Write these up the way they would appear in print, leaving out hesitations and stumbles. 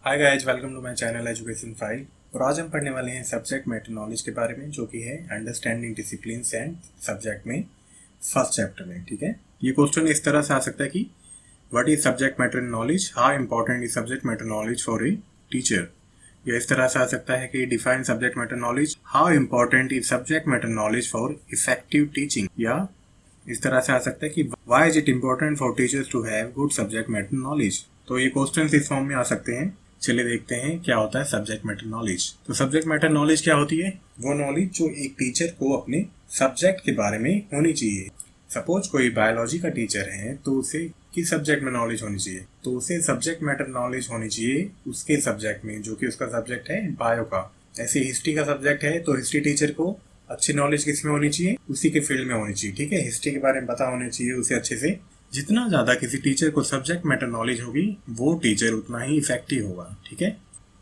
Hi guys, welcome to my channel education file. और आज हम पढ़ने वाले हैं सब्जेक्ट मैटर नॉलेज के बारे में, जो कि है अंडरस्टैंडिंग डिसिप्लिन्स एंड सब्जेक्ट में फर्स्ट चैप्टर में। ठीक है, ये क्वेश्चन इस तरह से आ सकता है कि what is subject matter knowledge, how important is subject matter knowledge for a teacher. या इस तरह से आ सकता है कि define subject matter knowledge, how important is subject matter knowledge for effective teaching. या इस तरह से आ सकता है कि why is it important for teachers to have good subject matter knowledge. तो ये क्वेश्चन इस फॉर्म में आ सकते हैं। चलिए देखते हैं क्या होता है सब्जेक्ट मैटर नॉलेज। तो सब्जेक्ट मैटर नॉलेज क्या होती है? वो नॉलेज जो एक टीचर को अपने सब्जेक्ट के बारे में होनी चाहिए। सपोज कोई बायोलॉजी का टीचर है तो उसे किस सब्जेक्ट में नॉलेज होनी चाहिए? तो उसे सब्जेक्ट मैटर नॉलेज होनी चाहिए उसके सब्जेक्ट में, जो कि उसका सब्जेक्ट है बायो का। ऐसे हिस्ट्री का सब्जेक्ट है तो हिस्ट्री टीचर को अच्छी नॉलेज किस में होनी चाहिए? उसी के फील्ड में होनी चाहिए। ठीक है, हिस्ट्री के बारे में पता होना चाहिए उसे अच्छे से। जितना ज्यादा किसी टीचर को सब्जेक्ट मैटर नॉलेज होगी वो टीचर उतना ही इफेक्टिव होगा। ठीक है,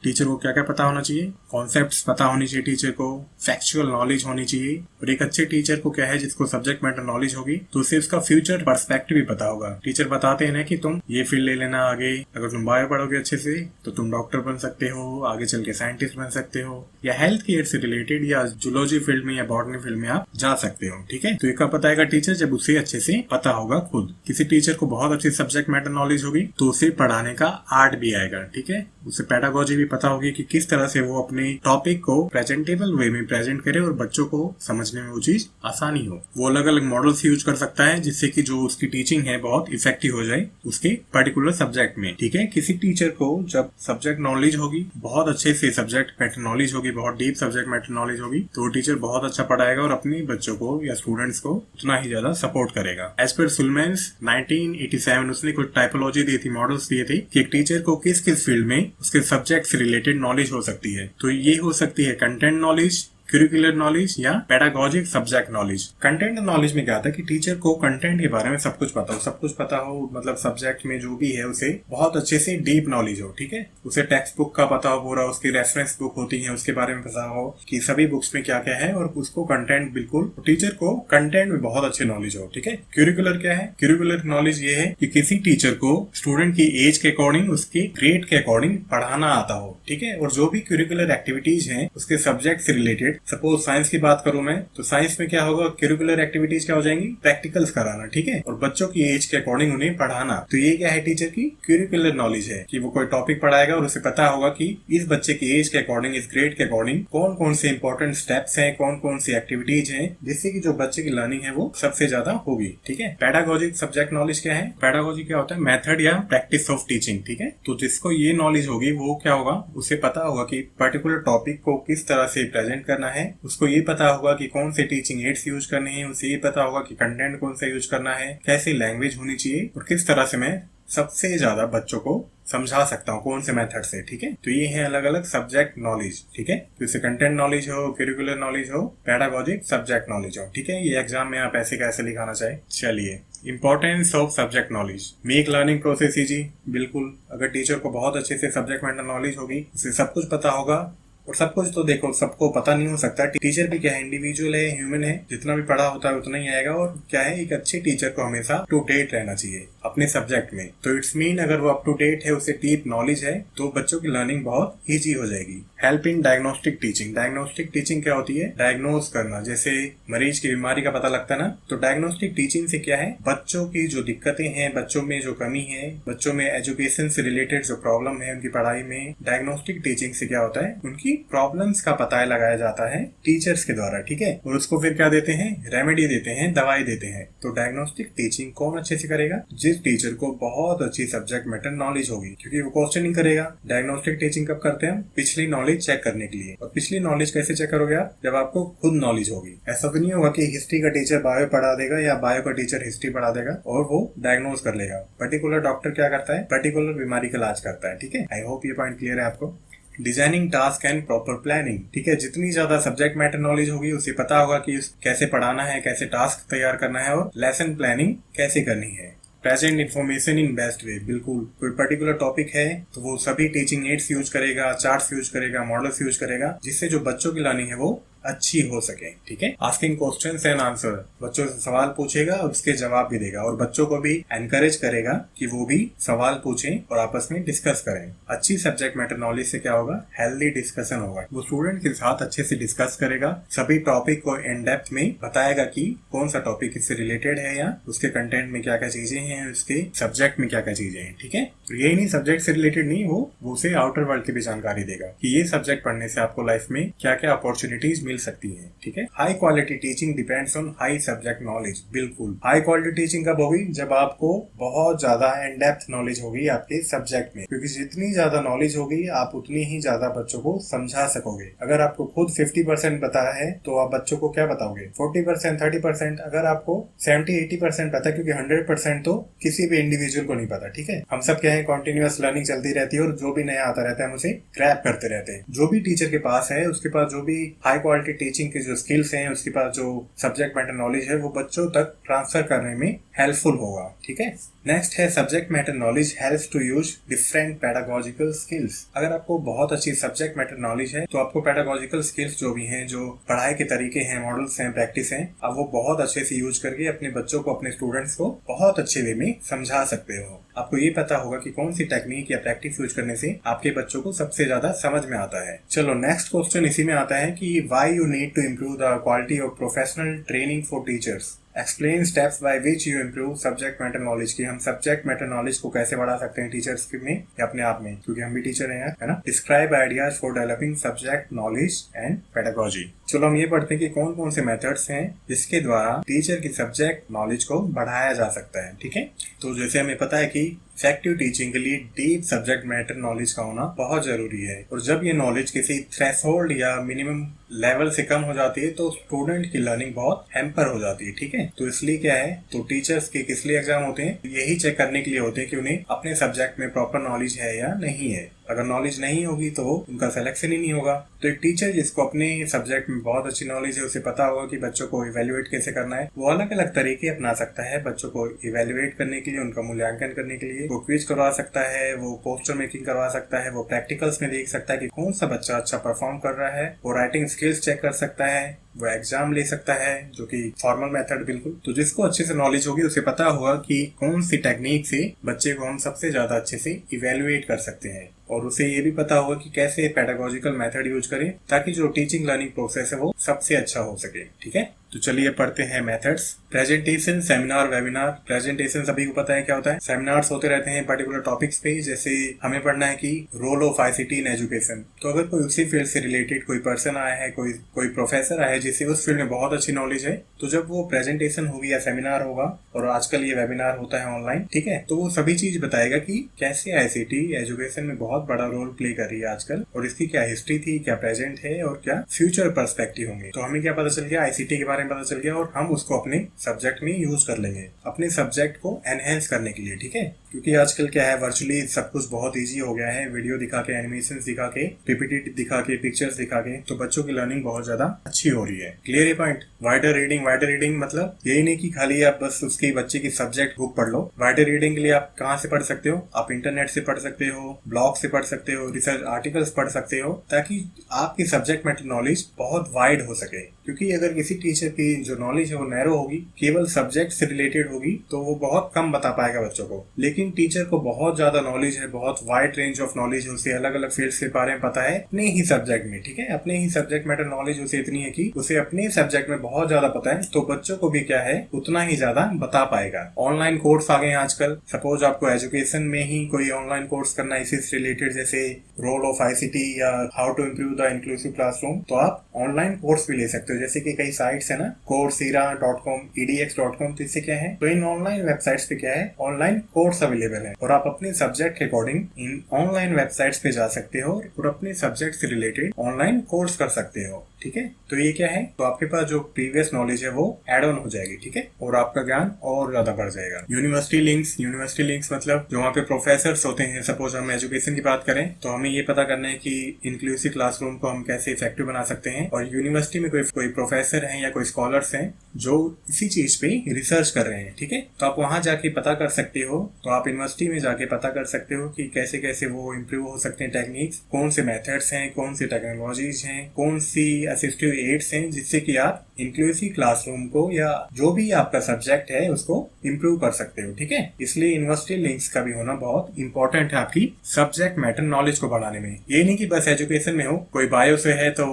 टीचर को क्या क्या पता होना चाहिए? कॉन्सेप्ट्स पता होनी चाहिए टीचर को, फैक्चुअल नॉलेज होनी चाहिए। और एक अच्छे टीचर को क्या है, जिसको सब्जेक्ट मैटर नॉलेज होगी तो उसे उसका फ्यूचर पर्सपेक्टिव भी पता होगा। टीचर बताते हैं ना कि तुम ये फील्ड ले लेना आगे, अगर तुम बायो पढ़ोगे अच्छे से तो तुम डॉक्टर बन सकते हो, आगे चल के साइंटिस्ट बन सकते हो, या हेल्थ केयर से रिलेटेड या जूलॉजी फील्ड में या बॉटनी फील्ड में आप जा सकते हो। ठीक है, तो ये कब बताएगा टीचर? जब उसे अच्छे से पता होगा खुद। किसी टीचर को बहुत अच्छी सब्जेक्ट मैटर नॉलेज होगी तो उसे पढ़ाने का आर्ट भी आएगा। ठीक है, उसे पेडागोजी भी पता होगी कि किस तरह से वो अपने टॉपिक को प्रेजेंटेबल वे में प्रेजेंट करे और बच्चों को समझने में वो चीज आसानी हो। वो अलग अलग मॉडल्स यूज कर सकता है जिससे कि जो उसकी टीचिंग है बहुत इफेक्टिव हो जाए उसके पर्टिकुलर सब्जेक्ट में। ठीक है, किसी टीचर को जब सब्जेक्ट नॉलेज होगी, बहुत अच्छे से सब्जेक्ट मैटर नॉलेज होगी, बहुत डीप सब्जेक्ट मैटर नॉलेज होगी, तो वो टीचर बहुत अच्छा पढ़ाएगा और अपने बच्चों को या स्टूडेंट्स को उतना ही ज्यादा सपोर्ट करेगा। एज पर सुलमेंस 1987 उसने कुछ टाइपोलॉजी दी थी, मॉडल्स दिए थे कि एक टीचर को किस किस फील्ड में उसके सब्जेक्ट से रिलेटेड नॉलेज हो सकती है। तो ये हो सकती है कंटेंट नॉलेज, करिकुलर नॉलेज या pedagogic subject knowledge. Content knowledge में क्या आता है कि टीचर को कंटेंट के बारे में सब कुछ पता हो, मतलब सब्जेक्ट में जो भी है उसे बहुत अच्छे से डीप नॉलेज हो। ठीक है, उसे टेक्स्ट बुक का पता हो, पूरा उसकी रेफरेंस बुक होती है उसके बारे में पता हो कि सभी बुक्स में क्या क्या है, और उसको कंटेंट बिल्कुल टीचर को कंटेंट में बहुत अच्छी नॉलेज हो। ठीक है, करिकुलर क्या है? करिकुलर नॉलेज ये है कि किसी टीचर को स्टूडेंट की एज के अकॉर्डिंग, उसके ग्रेड के अकॉर्डिंग पढ़ाना आता हो। ठीक है, और जो भी करिकुलर एक्टिविटीज है उसके सब्जेक्ट से रिलेटेड, सपोज साइंस की बात करूं मैं, तो साइंस में क्या होगा? करिकुलर एक्टिविटीज क्या हो जाएंगी? प्रैक्टिकल्स कराना। ठीक है, और बच्चों की एज के अकॉर्डिंग उन्हें पढ़ाना। तो ये क्या है? टीचर की करिकुलर नॉलेज है कि वो कोई टॉपिक पढ़ाएगा और उसे पता होगा कि इस बच्चे की एज के अकॉर्डिंग, इस ग्रेड के अकॉर्डिंग कौन कौन से इंपॉर्टेंट स्टेप्स हैं, कौन कौन सी एक्टिविटीज हैं, जिससे कि जो बच्चे की लर्निंग है वो सबसे ज्यादा होगी। ठीक है, पेडागोजिक सब्जेक्ट नॉलेज क्या है? पेडागोजी क्या होता है? मेथड या प्रैक्टिस ऑफ टीचिंग। ठीक है, तो जिसको ये नॉलेज होगी वो क्या होगा? उसे पता होगा कि पर्टिकुलर टॉपिक को किस तरह से प्रेजेंट करना है, उसको ये पता होगा कि कौन से टीचिंग एड्स यूज करने हैं, उसे ये पता होगा कि कंटेंट कौन सा यूज करना है, कैसी लैंग्वेज होनी चाहिए, और किस तरह से मैं सबसे ज्यादा बच्चों को समझा सकता हूँ, कौन से मेथड से। ठीक है, तो ये है अलग अलग सब्जेक्ट नॉलेज। ठीक है, तो इसे कंटेंट नॉलेज हो, करिकुलर नॉलेज हो, पेडागोजिक सब्जेक्ट नॉलेज हो। ठीक है, ये एग्जाम में आप ऐसे कैसे लिखाना चाहे। चलिए, importance of subject knowledge, make learning process easy. बिल्कुल, अगर टीचर को बहुत अच्छे से सब्जेक्ट मैटर नॉलेज होगी, उसे सब कुछ पता होगा। और सब कुछ तो देखो, सबको पता नहीं हो सकता। टीचर भी क्या है? इंडिविजुअल है, ह्यूमन है, जितना भी पढ़ा होता है उतना ही आएगा। और क्या है, एक अच्छे टीचर को हमेशा अप टू डेट रहना चाहिए अपने सब्जेक्ट में। तो इट्स मीन अगर वो अप टू डेट है, उसे डीप नॉलेज है, तो बच्चों की लर्निंग बहुत ईजी हो जाएगी। Help in diagnostic teaching. Diagnostic teaching क्या होती है? डायग्नोज करना। जैसे मरीज की बीमारी का पता लगता है ना, तो डायग्नोस्टिक टीचिंग से क्या है? बच्चों की जो दिक्कतें हैं, बच्चों में जो कमी है, बच्चों में एजुकेशन से रिलेटेड जो प्रॉब्लम है उनकी पढ़ाई में, डायग्नोस्टिक टीचिंग से क्या होता है? उनकी प्रॉब्लम्स का पता लगाया जाता है टीचर्स के द्वारा। ठीक है, और उसको फिर क्या देते हैं? रेमेडी देते हैं, दवाई देते हैं। तो डायग्नोस्टिक टीचिंग कौन अच्छे से करेगा? जिस टीचर को बहुत अच्छी सब्जेक्ट मैटर नॉलेज होगी, क्योंकि वो क्वेश्चनिंग करेगा। डायग्नोस्टिक टीचिंग कब करते हैं? पिछली नॉलेज चेक करने के लिए। और पिछली नॉलेज कैसे चेक करोगे आप? जब आपको खुद नॉलेज होगी। ऐसा तो नहीं होगा कि हिस्ट्री का टीचर बायो पढ़ा देगा या बायो का टीचर हिस्ट्री पढ़ा देगा और वो डायग्नोज कर लेगा। पर्टिकुलर डॉक्टर क्या करता है? पर्टिकुलर बीमारी का इलाज करता है। ठीक है, आई होप ये पॉइंट क्लियर है आपको। Designing task and proper planning. ठीक है, जितनी ज्यादा सब्जेक्ट मैटर नॉलेज होगी उसे पता होगा कि कैसे पढ़ाना है, कैसे टास्क तैयार करना है और लेसन प्लानिंग कैसे करनी है। Present information in best way. बिल्कुल, कोई पर्टिकुलर टॉपिक है तो वो सभी टीचिंग एड्स यूज करेगा, चार्ट्स यूज करेगा, मॉडल्स यूज करेगा, जिससे जो बच्चों की लर्निंग है वो अच्छी हो सके। ठीक है, आस्किंग क्वेश्चंस एंड आंसर, बच्चों से सवाल पूछेगा और उसके जवाब भी देगा और बच्चों को भी एनकरेज करेगा कि वो भी सवाल पूछें और आपस में डिस्कस करें। अच्छी सब्जेक्ट मैटर नॉलेज से क्या होगा, हेल्दी डिस्कशन होगा। वो स्टूडेंट के साथ अच्छे से डिस्कस करेगा, सभी टॉपिक को इन डेप्थ में बताएगा कि कौन सा टॉपिक इससे रिलेटेड है या उसके कंटेंट में क्या क्या चीजें हैं, उसके सब्जेक्ट में क्या क्या चीजें हैं। ठीक है, तो यही नहीं सब्जेक्ट से रिलेटेड नहीं, वो उसे आउटर वर्ल्ड की भी जानकारी देगा कि ये सब्जेक्ट पढ़ने से आपको लाइफ में क्या क्या अपॉर्चुनिटीज मिल सकती है। ठीक है, high quality teaching depends on high subject knowledge. बिल्कुल, हाई क्वालिटी टीचिंग कब होगी, जब आपको बहुत ज्यादा इन डेप्थ नॉलेज होगी आपके सब्जेक्ट में, क्योंकि जितनी ज्यादा नॉलेज होगी आप उतनी ही ज्यादा बच्चों को समझा सकोगे। अगर आपको खुद 50% पता है तो आप बच्चों को क्या बताओगे, 40%, 30%। अगर आपको 70-80% पता है, क्योंकि 100% तो किसी भी इंडिविजुअल को नहीं पता। ठीक है, हम सब क्या है, कॉन्टिन्यूअस लर्निंग चलती रहती है और जो भी नया आता रहता है हम उसे ग्रैब करते रहते हैं। जो भी टीचर के पास है, उसके पास जो भी हाई क्वालिटी टीचिंग के जो स्किल्स हैं, उसके पास जो सब्जेक्ट मैटर नॉलेज है, वो बच्चों तक ट्रांसफर करने में हेल्पफुल होगा। ठीक है, नेक्स्ट है subject matter knowledge helps to use different pedagogical skills. अगर आपको बहुत अच्छी सब्जेक्ट मैटर नॉलेज है तो आपको पेडागोजिकल स्किल्स जो भी हैं, जो पढ़ाई के तरीके हैं, मॉडल्स हैं, प्रैक्टिस हैं, आप वो बहुत अच्छे से यूज करके अपने बच्चों को, अपने स्टूडेंट्स को बहुत अच्छे वे में समझा सकते हो। आपको ये पता होगा कि कौन सी टेक्निक या प्रैक्टिस यूज करने से आपके बच्चों को सबसे ज्यादा समझ में आता है। चलो नेक्स्ट क्वेश्चन इसी में आता है कि why you need to improve the quality of professional training for teachers. Explain steps by which you improve subject matter knowledge. की हम सब्जेक्ट मैटर नॉलेज को कैसे बढ़ा सकते हैं टीचर्स में या अपने आप में, क्योंकि हम भी टीचर हैं यार, है ना। Describe ideas for developing subject knowledge and pedagogy. चलो हम ये पढ़ते हैं कि कौन कौन से मेथड्स हैं जिसके द्वारा टीचर की सब्जेक्ट नॉलेज को बढ़ाया जा सकता है। ठीक है, तो जैसे हमें पता है कि इफेक्टिव टीचिंग के लिए डीप सब्जेक्ट मैटर नॉलेज का होना बहुत जरूरी है, और जब ये नॉलेज किसी थ्रेशोल्ड या मिनिमम लेवल से कम हो जाती है तो स्टूडेंट की लर्निंग बहुत हैम्पर हो जाती है। ठीक है, तो इसलिए क्या है, तो टीचर्स के किस लिए एग्जाम होते हैं, यही चेक करने के लिए होते हैं कि उन्हें अपने सब्जेक्ट में प्रॉपर नॉलेज है या नहीं है। अगर नॉलेज नहीं होगी तो उनका सिलेक्शन ही नहीं होगा। तो एक टीचर जिसको अपने सब्जेक्ट में बहुत अच्छी नॉलेज है, उसे पता होगा कि बच्चों को इवेल्युएट कैसे करना है। वो अलग अलग तरीके अपना सकता है बच्चों को इवेल्युएट करने के लिए, उनका मूल्यांकन करने के लिए। वो क्विज करवा सकता है, वो पोस्टर मेकिंग करवा सकता है, वो प्रैक्टिकल्स में देख सकता है कि कौन सा बच्चा अच्छा परफॉर्म कर रहा है, वो राइटिंग स्किल्स चेक कर सकता है, वो एग्जाम ले सकता है, जो कि फॉर्मल मेथड बिल्कुल। तो जिसको अच्छे से नॉलेज होगी उसे पता होगा कि कौन सी टेक्निक से बच्चे को हम सबसे ज्यादा अच्छे से इवेल्युएट कर सकते हैं, और उसे ये भी पता होगा कि कैसे पेडागोजिकल मेथड यूज करें ताकि जो टीचिंग लर्निंग प्रोसेस है वो सबसे अच्छा हो सके। ठीक है, तो चलिए पढ़ते हैं methods. Presentation, seminar, webinar. Presentation सभी को पता है क्या होता है, सेमिनार्स होते रहते हैं पर्टिकुलर टॉपिक्स पे। जैसे हमें पढ़ना है कि role of ICT in education, तो अगर कोई उसी फील्ड से रिलेटेड कोई पर्सन आया है, कोई प्रोफेसर आया है जिसे उस फील्ड में बहुत अच्छी नॉलेज है, तो जब वो प्रेजेंटेशन होगी या सेमिनार होगा, और आजकल ये वेबिनार होता है ऑनलाइन, ठीक है, तो वो सभी चीज बताएगा कि कैसे आईसीटी एजुकेशन में बहुत बड़ा रोल प्ले कर रही है आजकल, और इसकी क्या हिस्ट्री थी, क्या प्रेजेंट है और क्या फ्यूचर पर्सपेक्टिव होंगे। तो हमें क्या पता चल गया, आईसीटी के बारे में पता चल गया, और हम उसको अपने सब्जेक्ट में यूज कर लेंगे अपने सब्जेक्ट को एनहेंस करने के लिए। ठीक है, क्योंकि आजकल क्या है, वर्चुअली सब कुछ बहुत इजी हो गया है, वीडियो दिखा के, एनिमेशन दिखा के, पीपीटी दिखा के, पिक्चर्स दिखा के, तो बच्चों की लर्निंग बहुत ज्यादा अच्छी हो रही है। क्लियर है point. Wider reading, wider reading मतलब यही नहीं कि खाली आप बस उसकी बच्चे की सब्जेक्ट बुक पढ़ लो। वाइडर रीडिंग के लिए आप कहाँ से पढ़ सकते हो, आप इंटरनेट से पढ़ सकते हो, ब्लॉग से पढ़ सकते हो, रिसर्च आर्टिकल्स पढ़ सकते हो, ताकि आपकी सब्जेक्ट मैटर नॉलेज बहुत वाइड हो सके। क्योंकि अगर किसी टीचर की जो नॉलेज है वो नैरो होगी, केवल सब्जेक्ट से रिलेटेड होगी, तो वो बहुत कम बता पाएगा बच्चों को। लेकिन टीचर को बहुत ज्यादा नॉलेज है, बहुत वाइड रेंज ऑफ नॉलेज है, उसे अलग अलग फील्ड्स के बारे में पता है अपने ही सब्जेक्ट में। ठीक है, अपने ही सब्जेक्ट मैटर नॉलेज उसे इतनी है कि उसे अपने सब्जेक्ट में बहुत ज्यादा पता है, तो बच्चों को भी क्या है उतना ही ज्यादा बता पाएगा। ऑनलाइन कोर्स आ गए हैं आजकल। सपोज आपको एजुकेशन में ही कोई ऑनलाइन कोर्स करना है इसी से रिलेटेड, जैसे रोल ऑफ आईसीटी या how to improve the inclusive classroom, तो आप ऑनलाइन कोर्स भी ले सकते हो। जैसे कि कई साइट्स है ना, coursera.com, edx.com, तो इससे क्या है, तो इन ऑनलाइन वेबसाइट्स पे क्या है, ऑनलाइन कोर्स अवेलेबल है, और आप अपने सब्जेक्ट के अकॉर्डिंग इन ऑनलाइन वेबसाइट्स पे जा सकते हो और अपने सब्जेक्ट से रिलेटेड ऑनलाइन कोर्स कर सकते हो। ठीक है, तो ये क्या है, तो आपके पास जो प्रीवियस नॉलेज है वो एड ऑन हो जाएगी। ठीक है, और आपका ज्ञान और ज्यादा बढ़ जाएगा। यूनिवर्सिटी लिंक्स, यूनिवर्सिटी लिंक्स मतलब जो वहाँ पे प्रोफेसर्स होते हैं। सपोज हम एजुकेशन की बात करें तो हमें ये पता करना है कि इंक्लूसिव क्लासरूम को हम कैसे इफेक्टिव बना सकते हैं, और यूनिवर्सिटी में कोई प्रोफेसर हैं या कोई स्कॉलर्स हैं जो इसी चीज पे रिसर्च कर रहे हैं। ठीक है, तो आप वहां जाके पता कर सकते हो, तो आप यूनिवर्सिटी में जाके पता कर सकते हो कि कैसे कैसे वो इम्प्रूव हो सकते हैं टेक्निक्स, कौन से मेथड्स हैं, कौन सी टेक्नोलॉजीज हैं, कौन सी असिस्टिव एड्स हैं जिससे कि आप इंक्लूसिव क्लासरूम को या जो भी आपका सब्जेक्ट है उसको इम्प्रूव कर सकते हो, ठीक है। इसलिए यूनिवर्सिटी लिंक्स का भी होना बहुत इंपॉर्टेंट है आपकी सब्जेक्ट मैटर नॉलेज को बढ़ाने में। ये नहीं कि बस एजुकेशन में हो, कोई बायो से है तो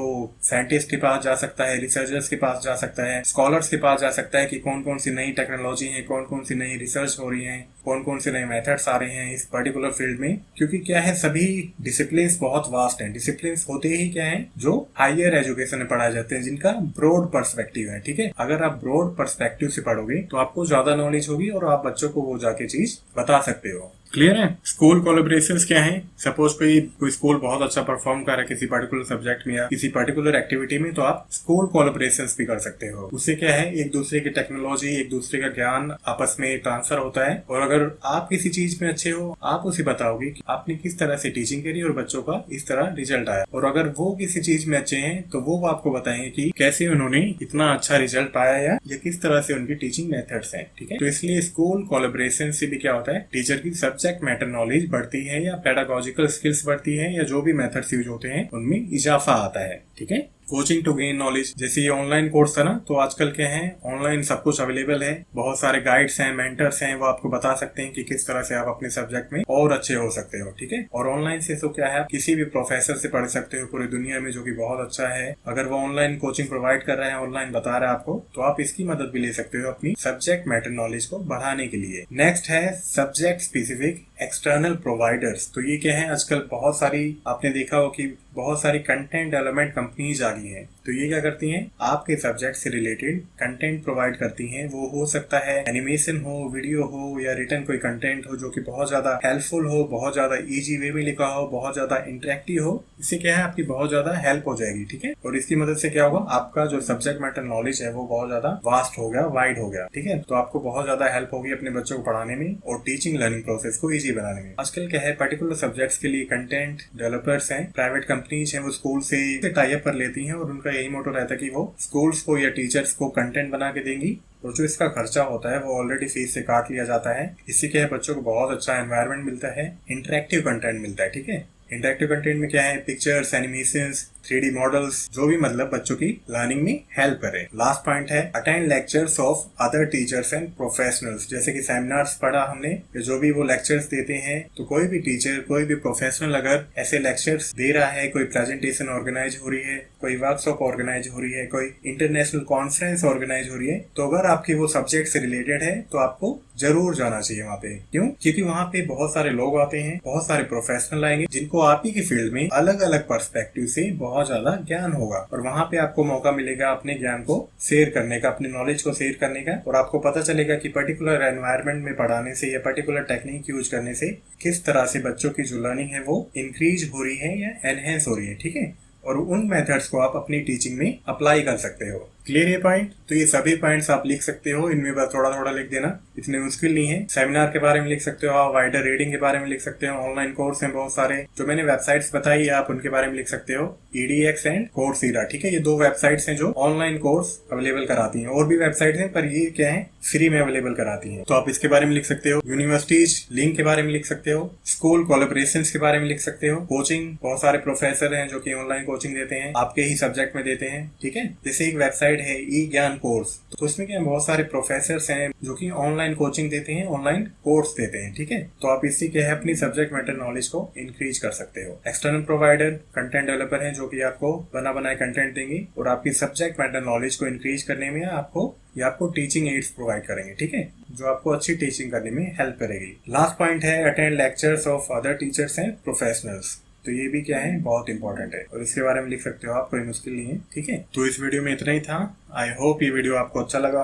साइंटिस्ट के पास जा सकता है, रिसर्चर्स के पास जा सकता है, स्कॉलर्स के पास जा सकता है कि कौन कौन सी नई टेक्नोलॉजी है, कौन कौन सी नई रिसर्च हो रही है, कौन कौन से नए मेथड्स आ रहे हैं इस पर्टिकुलर फील्ड में। क्योंकि क्या है, सभी डिसिप्लिन्स बहुत वास्ट हैं। डिसिप्लिन्स होते ही क्या है, जो हायर एजुकेशन में पढ़ाए जाते हैं, जिनका ब्रॉड पर्सपेक्टिव है, ठीक है। अगर आप ब्रॉड पर्सपेक्टिव से पढ़ोगे तो आपको ज्यादा नॉलेज होगी और आप बच्चों को वो जाके चीज बता सकते हो। क्लियर है। स्कूल कोलैबोरेशंस क्या है? सपोज कोई स्कूल बहुत अच्छा परफॉर्म कर रहा है किसी पर्टिकुलर सब्जेक्ट में या किसी पर्टिकुलर एक्टिविटी में, तो आप स्कूल कोलैबोरेशंस भी कर सकते हो। उससे क्या है, एक दूसरे की टेक्नोलॉजी, एक दूसरे का ज्ञान आपस में ट्रांसफर होता है। और अगर आप किसी चीज में अच्छे हो, आप उसे बताओगे कि आपने किस तरह से टीचिंग करी और बच्चों का इस तरह रिजल्ट आया। और अगर वो किसी चीज में अच्छे हैं तो वो आपको बताएंगे कि कैसे उन्होंने इतना अच्छा रिजल्ट पाया या किस तरह से उनकी टीचिंग मेथड्स हैं, ठीक है। तो इसलिए स्कूल कोलैबोरेशन से भी क्या होता है, टीचर की सब्जेक्ट मैटर नॉलेज बढ़ती है या पेडागोजिकल स्किल्स बढ़ती है या जो भी मेथड्स यूज होते हैं उनमें इजाफा आता है, ठीक है। कोचिंग टू गेन नॉलेज, जैसे ये ऑनलाइन कोर्स था ना, तो आजकल क्या है, ऑनलाइन सब कुछ अवेलेबल है। बहुत सारे गाइड्स हैं, मेंटर्स हैं, वो आपको बता सकते हैं कि किस तरह से आप अपने सब्जेक्ट में और अच्छे हो सकते हो, ठीक है। और ऑनलाइन से तो क्या है, आप किसी भी प्रोफेसर से पढ़ सकते हो पूरी दुनिया में, जो कि बहुत अच्छा है। अगर वो ऑनलाइन कोचिंग प्रोवाइड कर रहे हैं, ऑनलाइन बता रहा है आपको, तो आप इसकी मदद भी ले सकते हो अपनी सब्जेक्ट मैटर नॉलेज को बढ़ाने के लिए। नेक्स्ट है सब्जेक्ट स्पेसिफिक एक्सटर्नल प्रोवाइडर्स। तो ये क्या है, आजकल बहुत सारी आपने देखा हो कि बहुत सारी कंटेंट डेवलपमेंट कंपनीज आ गई हैं। तो ये क्या करती हैं, आपके सब्जेक्ट से रिलेटेड कंटेंट प्रोवाइड करती हैं। वो हो सकता है एनिमेशन हो, वीडियो हो या रिटन कोई कंटेंट हो जो कि बहुत ज्यादा हेल्पफुल हो, बहुत ज्यादा इजी वे में लिखा हो, बहुत ज्यादा इंटरेक्टिव हो। इससे क्या है, आपकी बहुत ज्यादा हेल्प हो जाएगी, ठीक है। और इसकी मदद से क्या होगा, आपका जो सब्जेक्ट मैटर नॉलेज है वो बहुत ज्यादा वास्ट हो गया, वाइड हो गया, ठीक है। तो आपको बहुत ज्यादा हेल्प होगी अपने बच्चों को पढ़ाने में और टीचिंग लर्निंग प्रोसेस को ईजी बनाने में। आजकल क्या है, पर्टिकुलर सब्जेक्ट्स के लिए कंटेंट डेवलपर्स हैं, प्राइवेट कंपनीज हैं, वो स्कूल से टाई अप कर लेती हैं और उनका यही मोटो रहता है कि वो स्कूल्स को या टीचर्स को कंटेंट बना के देंगी और जो इसका खर्चा होता है वो ऑलरेडी फीस से काट लिया जाता है। इससे क्या है, बच्चों को बहुत अच्छा एनवायरनमेंट मिलता है, इंटरेक्टिव कंटेंट मिलता है, ठीक है। इंटरेक्टिव कंटेंट में क्या है, पिक्चर्स, एनिमेशंस, 3D मॉडल्स, जो भी मतलब बच्चों की लर्निंग में हेल्प करे। लास्ट पॉइंट है attend lectures of other teachers and professionals. जैसे कि सेमिनार्स पढ़ा हमने, जो भी वो लेक्चर्स देते हैं, तो कोई भी टीचर, कोई भी प्रोफेशनल अगर ऐसे लेक्चर्स दे रहा है, कोई प्रेजेंटेशन ऑर्गेनाइज हो रही है, कोई वर्कशॉप ऑर्गेनाइज हो रही है, कोई इंटरनेशनल कॉन्फ्रेंस ऑर्गेनाइज हो रही है, तो अगर आपकी वो सब्जेक्ट से रिलेटेड है तो आपको जरूर जाना चाहिए वहाँ पे। क्यों? क्योंकि वहाँ पे बहुत सारे लोग आते हैं, बहुत सारे प्रोफेशनल आएंगे जिनको आप ही की फील्ड में अलग अलग पर्सपेक्टिव से बहुत ज्यादा ज्ञान होगा और वहाँ पे आपको मौका मिलेगा अपने ज्ञान को शेयर करने का, अपने नॉलेज को शेयर करने का। और आपको पता चलेगा कि पर्टिकुलर एनवायरनमेंट में पढ़ाने से या पर्टिकुलर टेक्निक यूज करने से किस तरह से बच्चों की जो लर्निंग है वो इंक्रीज हो रही है या एनहेंस हो रही है, ठीक है। और उन मेथड्स को आप अपनी टीचिंग में अप्लाई कर सकते हो। क्लियर ये पॉइंट? तो ये सभी पॉइंट्स आप लिख सकते हो, इनमें बस थोड़ा थोड़ा लिख देना, इतने मुश्किल नहीं है। सेमिनार के बारे में लिख सकते हो, आप वाइडर रीडिंग के बारे में लिख सकते हो, ऑनलाइन कोर्स हैं बहुत सारे, जो मैंने वेबसाइट्स बताई आप उनके बारे में लिख सकते हो, EDX एंड कोर्सेरा, ठीक है। ये 2 वेबसाइट्स हैं जो ऑनलाइन कोर्स अवेलेबल कराती हैं। और भी वेबसाइट्स हैं पर ये क्या है, फ्री में अवेलेबल कराती हैं, तो आप इसके बारे में लिख सकते हो। यूनिवर्सिटीज लिंक के बारे में लिख सकते हो, स्कूल कोलैबोरेशंस के बारे में लिख सकते हो, कोचिंग, बहुत सारे प्रोफेसर हैं जो कि ऑनलाइन कोचिंग देते हैं, आपके ही सब्जेक्ट में देते हैं, ठीक है। जैसे एक वेबसाइट है ई ज्ञान कोर्स, तो उसमें क्या बहुत सारे प्रोफेसर्स हैं जो कि ऑनलाइन कोचिंग देते हैं, ऑनलाइन कोर्स देते हैं, ठीक है। तो आप इससे क्या है, अपनी सब्जेक्ट मैटर नॉलेज को इंक्रीज कर सकते हो। एक्सटर्नल प्रोवाइडर कंटेंट डेवलपर हैं जो कि आपको बना बनाए कंटेंट देंगे और आपकी सब्जेक्ट मैटर नॉलेज को इंक्रीज करने में आपको टीचिंग एड्स प्रोवाइड करेंगे, ठीक है, जो आपको अच्छी टीचिंग करने में हेल्प करेगी। लास्ट पॉइंट है attend lectures of other teachers and professionals. तो ये भी क्या है, बहुत इंपॉर्टेंट है और इसके बारे में लिख सकते हो आप, कोई मुश्किल नहीं है, ठीक है। तो इस वीडियो में इतना ही था। आई होप ये वीडियो आपको अच्छा लगा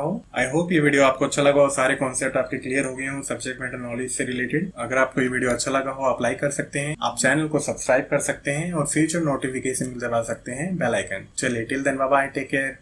हो, सारे कॉन्सेप्ट आपके क्लियर हो गए हो सब्जेक्ट मैटर नॉलेज से रिलेटेड। अगर आपको ये वीडियो अच्छा लगा हो, आप लाइक कर सकते हैं, आप चैनल को सब्सक्राइब कर सकते हैं और फ्यूचर नोटिफिकेशन दबा सकते हैं बेल आइकन। चलिए, till then bye bye, take care.